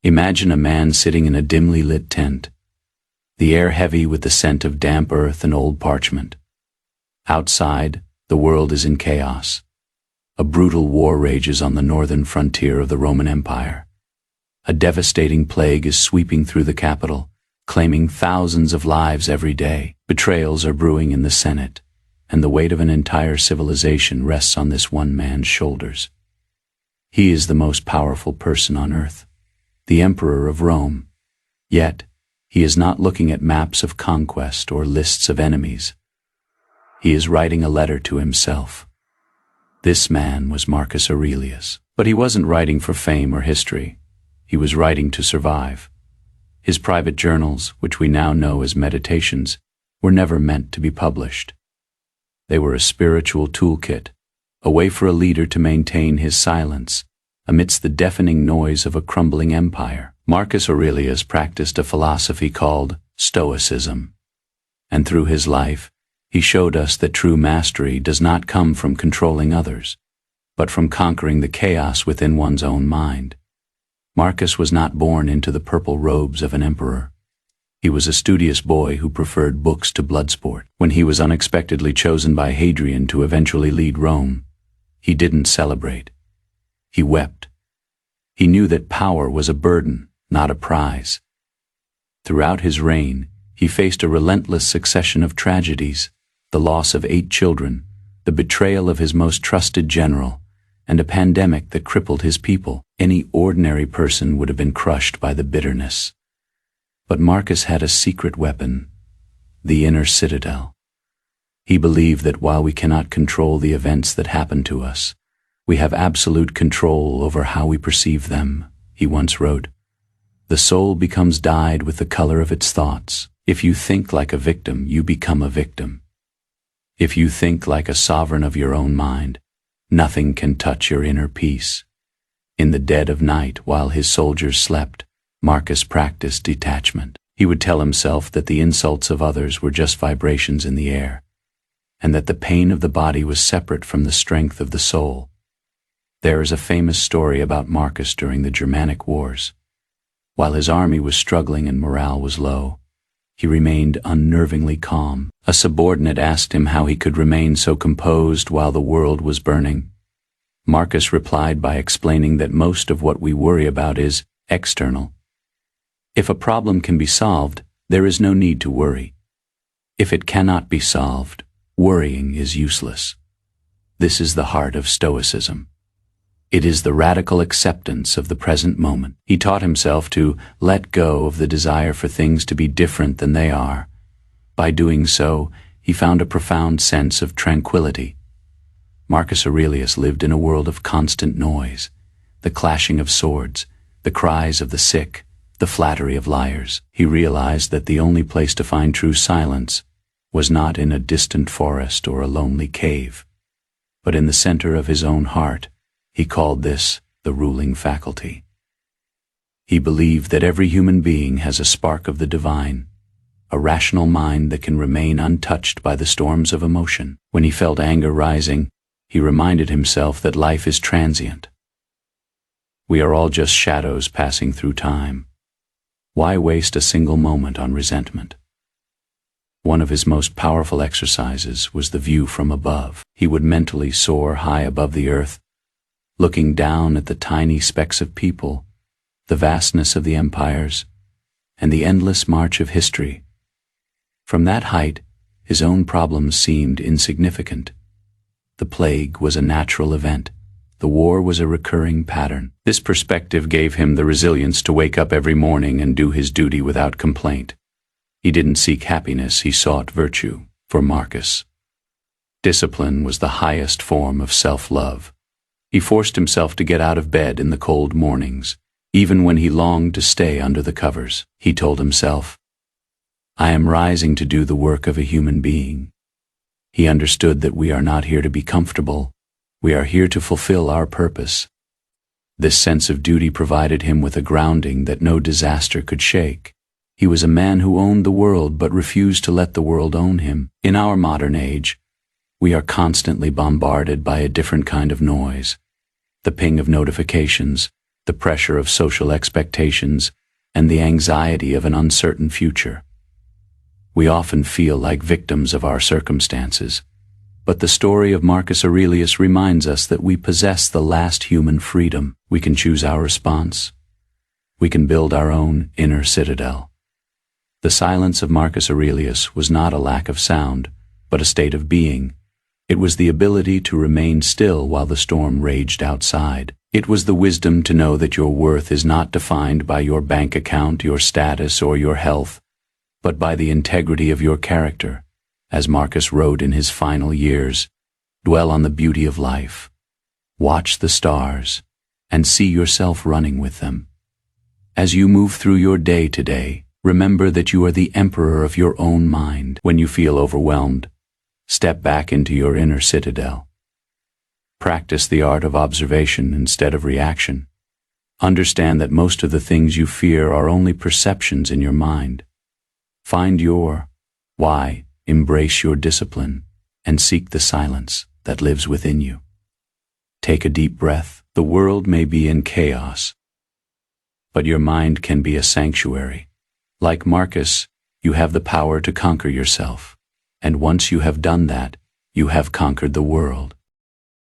Imagine a man sitting in a dimly lit tent, the air heavy with the scent of damp earth and old parchment. Outside, the world is in chaos. A brutal war rages on the northern frontier of the Roman Empire. A devastating plague is sweeping through the capital, claiming thousands of lives every day. Betrayals are brewing in the Senate, and the weight of an entire civilization rests on this one man's shoulders. He is the most powerful person on earth, the Emperor of Rome. Yet, he is not looking at maps of conquest or lists of enemies. He is writing a letter to himself. This man was Marcus Aurelius. But he wasn't writing for fame or history. He was writing to survive. His private journals, which we now know as meditations, were never meant to be published. They were a spiritual toolkit, a way for a leader to maintain his silence amidst the deafening noise of a crumbling empire. Marcus Aurelius practiced a philosophy called Stoicism, and through his life, he showed us that true mastery does not come from controlling others, but from conquering the chaos within one's own mind. Marcus was not born into the purple robes of an emperor. He was a studious boy who preferred books to blood sport. When he was unexpectedly chosen by Hadrian to eventually lead Rome, he didn't celebrate. He wept. He knew that power was a burden, not a prize. Throughout his reign, he faced a relentless succession of tragedies: the loss of 8 children, the betrayal of his most trusted general, and a pandemic that crippled his people. Any ordinary person would have been crushed by the bitterness. But Marcus had a secret weapon, the inner citadel. He believed that while we cannot control the events that happen to us, we have absolute control over how we perceive them. He once wrote, "The soul becomes dyed with the color of its thoughts. If you think like a victim, you become a victim. If you think like a sovereign of your own mind, nothing can touch your inner peace." In the dead of night, while his soldiers slept, Marcus practiced detachment. He would tell himself that the insults of others were just vibrations in the air, and that the pain of the body was separate from the strength of the soul. There is a famous story about Marcus during the Germanic Wars. While his army was struggling and morale was low, he remained unnervingly calm. A subordinate asked him how he could remain so composed while the world was burning. Marcus replied by explaining that most of what we worry about is external. If a problem can be solved, there is no need to worry. If it cannot be solved, worrying is useless. This is the heart of Stoicism. It is the radical acceptance of the present moment. He taught himself to let go of the desire for things to be different than they are. By doing so, he found a profound sense of tranquility. Marcus Aurelius lived in a world of constant noise, the clashing of swords, the cries of the sick, the flattery of liars. He realized that the only place to find true silence was not in a distant forest or a lonely cave, but in the center of his own heart. He called this the ruling faculty. He believed that every human being has a spark of the divine, a rational mind that can remain untouched by the storms of emotion. When he felt anger rising, he reminded himself that life is transient. We are all just shadows passing through time. Why waste a single moment on resentment? One of his most powerful exercises was the view from above. He would mentally soar high above the earth, looking down at the tiny specks of people, the vastness of the empires, and the endless march of history. From that height, his own problems seemed insignificant. The plague was a natural event. The war was a recurring pattern. This perspective gave him the resilience to wake up every morning and do his duty without complaint. He didn't seek happiness, he sought virtue. For Marcus, discipline was the highest form of self-love. He forced himself to get out of bed in the cold mornings, even when he longed to stay under the covers. He told himself, "I am rising to do the work of a human being." He understood that we are not here to be comfortable. We are here to fulfill our purpose. This sense of duty provided him with a grounding that no disaster could shake. He was a man who owned the world but refused to let the world own him. In our modern age, we are constantly bombarded by a different kind of noise: the ping of notifications, the pressure of social expectations, and the anxiety of an uncertain future. We often feel like victims of our circumstances, but the story of Marcus Aurelius reminds us that we possess the last human freedom. We can choose our response. We can build our own inner citadel. The silence of Marcus Aurelius was not a lack of sound, but a state of being. It was the ability to remain still while the storm raged outside. It was the wisdom to know that your worth is not defined by your bank account, your status, or your health, but by the integrity of your character. As Marcus wrote in his final years, dwell on the beauty of life, watch the stars, and see yourself running with them. As you move through your day today, remember that you are the emperor of your own mind. When you feel overwhelmed, step back into your inner citadel. Practice the art of observation instead of reaction. Understand that most of the things you fear are only perceptions in your mind. Find your why, embrace your discipline, and seek the silence that lives within you. Take a deep breath. The world may be in chaos, but your mind can be a sanctuary. Like Marcus, you have the power to conquer yourself, and once you have done that, you have conquered the world.